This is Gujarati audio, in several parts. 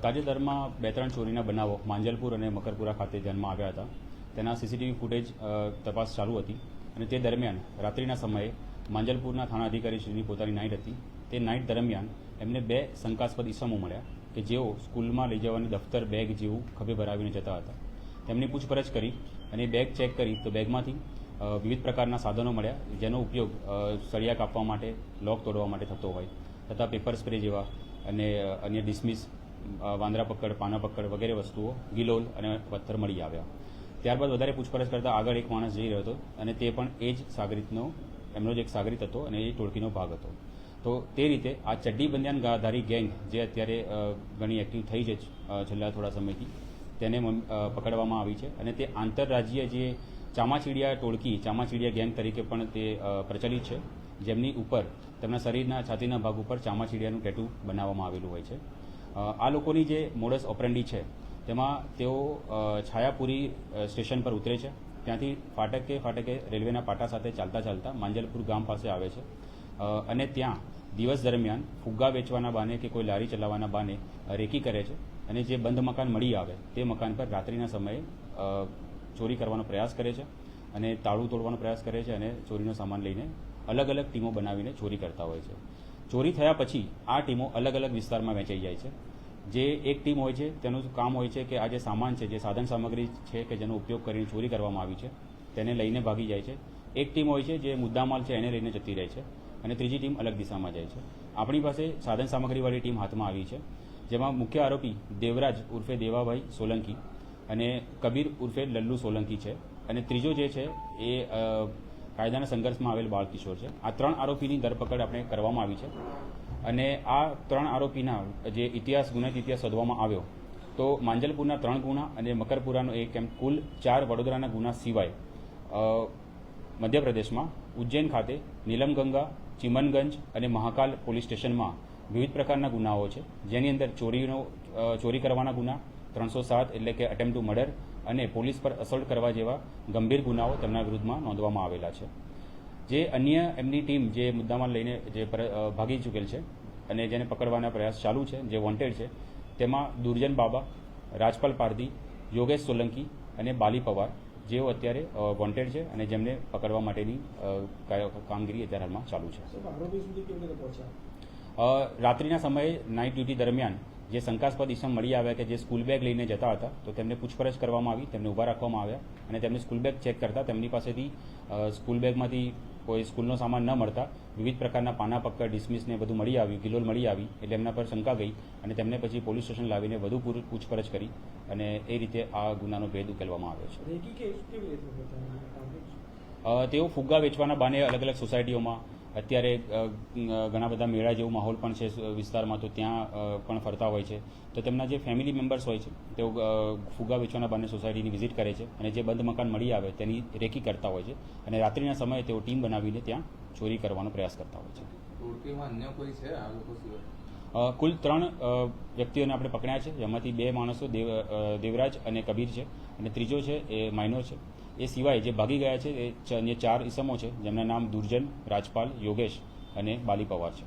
તાજેતરમાં 2-3 ચોરીના બનાવો માંજલપુર અને મકરપુરા ખાતે ધ્યાનમાં આવ્યા હતા. તેના સીસીટીવી ફૂટેજ તપાસ ચાલુ હતી અને તે દરમિયાન રાત્રિના સમયે માંજલપુરના થાણા અધિકારીશ્રીની પોતાની નાઇટ હતી. તે નાઇટ દરમિયાન એમને 2 શંકાસ્પદ ઇસમો મળ્યા કે જેઓ સ્કૂલમાં લઈ જવાની દફતર બેગ જેવું ખભે ભરાવીને જતા હતા. તેમની પૂછપરછ કરી અને બેગ ચેક કરી તો બેગમાંથી વિવિધ પ્રકારના સાધનો મળ્યા, જેનો ઉપયોગ સળિયા કાપવા માટે, લોક તોડવા માટે થતો હોય તથા પેપર સ્પ્રે જેવા અને અન્ય ડિસમિસ, વાંદરા પકડ, પાના પકડ વગેરે વસ્તુઓ, ગિલોલ અને પથ્થર મળી આવ્યા. ત્યારબાદ વધારે પૂછપરછ કરતાં આગળ એક માણસ જઈ રહ્યો હતો અને તે પણ એ જ સાગરીતનો એમનો જ એક સાગરીત હતો અને એ ટોળકીનો ભાગ હતો. તો તે રીતે આ ચડ્ડી બંધિયાનધારી ગેંગ જે અત્યારે ઘણી એક્ટિવ થઈ છે છેલ્લા થોડા સમયથી, તેને પકડવામાં આવી છે અને તે આંતરરાજ્ય જે ચામાચીડિયા ટોળકી, ચામાચીડિયા ગેંગ તરીકે પણ તે પ્રચલિત છે, જેમની ઉપર તેમના શરીરના છાતીના ભાગ ઉપર ચામાચીડિયાનું ટેટુ બનાવવામાં આવેલું હોય છે. આ લોકોની જે મોડસ ઓપરેન્ડી છે તેમાં તેઓ છાયાપુરી સ્ટેશન પર ઉતરે છે. ત્યાંથી ફાટકે રેલવેના પાટા સાથે ચાલતા માંજલપુર ગામ પાસે આવે છે અને ત્યાં દિવસ દરમિયાન ફુગ્ગા વેચવાના બાને કે કોઈ લારી ચલાવવાના બાને રેકી કરે છે અને જે બંધ મકાન મળી આવે તે મકાન પર રાત્રિના સમયે ચોરી કરવાનો પ્રયાસ કરે છે અને તાળું તોડવાનો પ્રયાસ કરે છે અને ચોરીનો સામાન લઈને અલગ અલગ ટીમો બનાવીને ચોરી કરતા હોય છે. ચોરી થયા પછી આ ટીમો અલગ અલગ વિસ્તારમાં વહેંચાઈ જાય છે. જે એક ટીમ હોય છે તેનું કામ હોય છે કે આ જે સામાન છે, જે સાધન સામગ્રી છે કે જેનો ઉપયોગ કરીને ચોરી કરવામાં આવી છે તેને લઈને ભાગી જાય છે. એક ટીમ હોય છે જે મુદ્દામાલ છે એને લઈને જતી રહે છે અને ત્રીજી ટીમ અલગ દિશામાં જાય છે. આપણી પાસે સાધન સામગ્રીવાળી ટીમ હાથમાં આવી છે, જેમાં મુખ્ય આરોપી દેવરાજ ઉર્ફે દેવાભાઈ સોલંકી અને કબીર ઉર્ફે લલ્લુ સોલંકી છે અને ત્રીજો જે છે એ કાયદાના સંઘર્ષમાં આવેલ બાળકિશોર છે. આ 3 આરોપીની ધરપકડ આપણે કરવામાં આવી છે અને આ 3 આરોપીના જે ગુનાહિત ઇતિહાસ શોધવામાં આવ્યો તો માંજલપુરના 3 ગુના અને મકરપુરાનો એક, એમ કુલ 4 વડોદરાના ગુના સિવાય મધ્યપ્રદેશમાં ઉજ્જૈન ખાતે નીલમગંગા, ચિમનગંજ અને મહાકાલ પોલીસ સ્ટેશનમાં વિવિધ પ્રકારના ગુનાઓ છે, જેની અંદર ચોરી કરવાના ગુના 307 એટલે કે અટેમ્પ્ટ ટુ મર્ડર અને પોલીસ પર અસોલ્ટ કરવા જેવા ગંભીર ગુનાઓ તેમના વિરુદ્ધમાં નોંધવામાં આવેલા છે. જે અન્ય એમની ટીમ જે મુદ્દામાં લઈને જે ભાગી ચૂકેલ છે અને જેને પકડવાના પ્રયાસ ચાલુ છે, જે વોન્ટેડ છે, તેમાં દુર્જન બાબા, રાજપાલ પારધી, યોગેશ સોલંકી અને બાલી પવાર જેઓ અત્યારે વોન્ટેડ છે અને જેમને પકડવા માટેની કામગીરી અત્યારે હાલમાં ચાલુ છે. રાત્રિના સમયે નાઇટ ડ્યુટી દરમિયાન જે શંકાસ્પદ ઇસમ મળી આવ્યા કે જે સ્કૂલ બેગ લઈને જતા હતા, તો તેમને પૂછપરછ કરવામાં આવી, તેમને ઊભા રાખવામાં આવ્યા અને તેમને સ્કૂલ બેગ ચેક કરતા તેમની પાસેથી સ્કૂલ બેગમાંથી કોઈ સ્કૂલનો સામાન ન મળતા વિવિધ પ્રકારના પાના પક્કડ, ડિસમિસને બધું મળી આવ્યું, ગિલોલ મળી આવી એટલે એમના પર શંકા ગઈ અને તેમને પછી પોલીસ સ્ટેશન લાવીને વધુ પૂછપરછ કરી અને એ રીતે આ ગુનાનો ભેદ ઉકેલવામાં આવ્યો છે. તેઓ ફુગ્ગા વેચવાના બાને અલગ અલગ સોસાયટીઓમાં, અત્યારે ઘણા બધા મેળા જેવો માહોલ પણ છે વિસ્તારમાં, તો ત્યાં પણ ફરતા હોય છે. તો તેમના જે ફેમિલી મેમ્બર્સ હોય છે તેઓ ફુગ્ગા વેચવાના બાને સોસાયટીની વિઝિટ કરે છે અને જે બંધ મકાન મળી આવે તેની રેકી કરતા હોય છે અને રાત્રિના સમયે તેઓ ટીમ બનાવીને ત્યાં ચોરી કરવાનો પ્રયાસ કરતા હોય છે. કુલ 3 વ્યક્તિઓને આપણે પકડ્યા છે, જેમાંથી 2 માણસો દેવરાજ અને કબીર છે અને ત્રીજો છે એ માઇનોર છે. એ સિવાય જે ભાગી ગયા છે એ 4 ઇસમો છે, જેમના નામ દુર્જન, રાજપાલ, યોગેશ અને બાલી પવાર છે.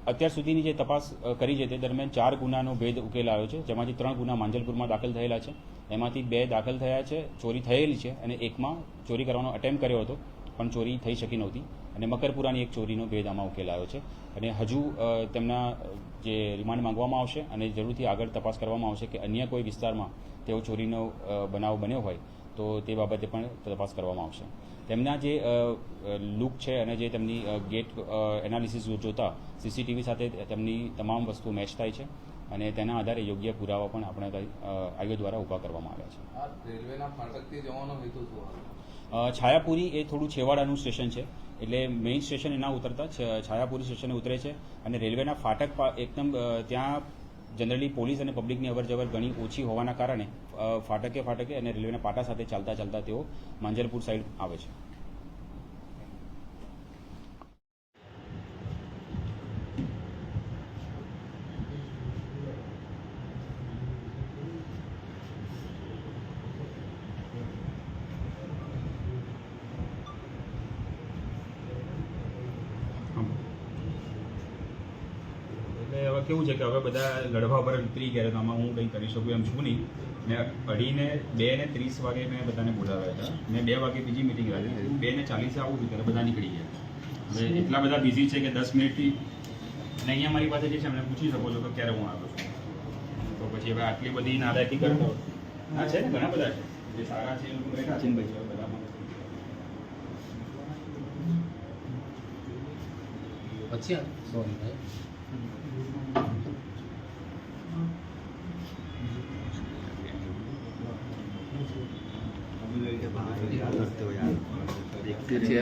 અત્યાર સુધીની જે તપાસ કરી છે તે દરમિયાન 4 ગુનાનો ભેદ ઉકેલાયો છે, જેમાંથી 3 ગુના માંજલપુરમાં દાખલ થયેલા છે. એમાંથી 2 દાખલ થયા છે, ચોરી થયેલી છે અને એકમાં ચોરી કરવાનો અટેમ્પ્ટ કર્યો હતો પણ ચોરી થઈ શકી નહોતી અને મકરપુરાની એક ચોરીનો ભેદ આમાં ઉકેલાયો છે અને હજુ તેમના જે રિમાન્ડ માંગવામાં આવશે અને જરૂરથી આગળ તપાસ કરવામાં આવશે કે અન્ય કોઈ વિસ્તારમાં તેઓ ચોરીનો બનાવ બન્યો હોય તો તે બાબતે પણ તપાસ કરવામાં આવશે. તેમના જે લુક છે અને જે તેમની ગેટ એનાલિસિસ જોતા સીસીટીવી સાથે તેમની તમામ વસ્તુ મેચ થાય છે અને તેના આધારે યોગ્ય પુરાવા પણ આપણે આયોગ દ્વારા ઊભા કરવામાં આવ્યા છે. રેલવેના ફાટકથી જવાનો હેતુ શું? છાયાપુરી એ થોડું છેવાડાનું સ્ટેશન છે એટલે મેઇન સ્ટેશન એના ઉતરતા છાયાપુરી સ્ટેશને ઉતરે છે અને રેલવેના ફાટક એકદમ ત્યાં જનરલી પોલીસ અને પબ્લિકની અવરજવર ઘણી ઓછી હોવાના કારણે ફાટકે અને રેલવેના પાટા સાથે ચાલતા તેઓ માંજલપુર સાઈડ આવે છે. કેવું છે કે હવે બધા લડવા પર ઉતરી ગયા તો આમાં હું કંઈ કરી શકું એમ છું નહીં. ને 2:30 વાગે મેં બધાને બોલાવ્યા હતા ને 2 વાગે બીજી મિટિંગ રાખી. 2:40 આવું છું ત્યારે બધા નીકળી ગયા. હવે એટલા બધા બિઝી છે કે 10 મિનિટથી અને અહીંયા મારી પાસે જે છે એમને પૂછી શકો છો કે ક્યારે હું આવ્યો છું. તો પછી હવે આટલી બધી નાદાયકી કરતો હા છે ને ઘણા બધા છે જે સારા છે એ લોકો બેઠા છે બધામાં. પછી સોરી ભાઈ देखते रहे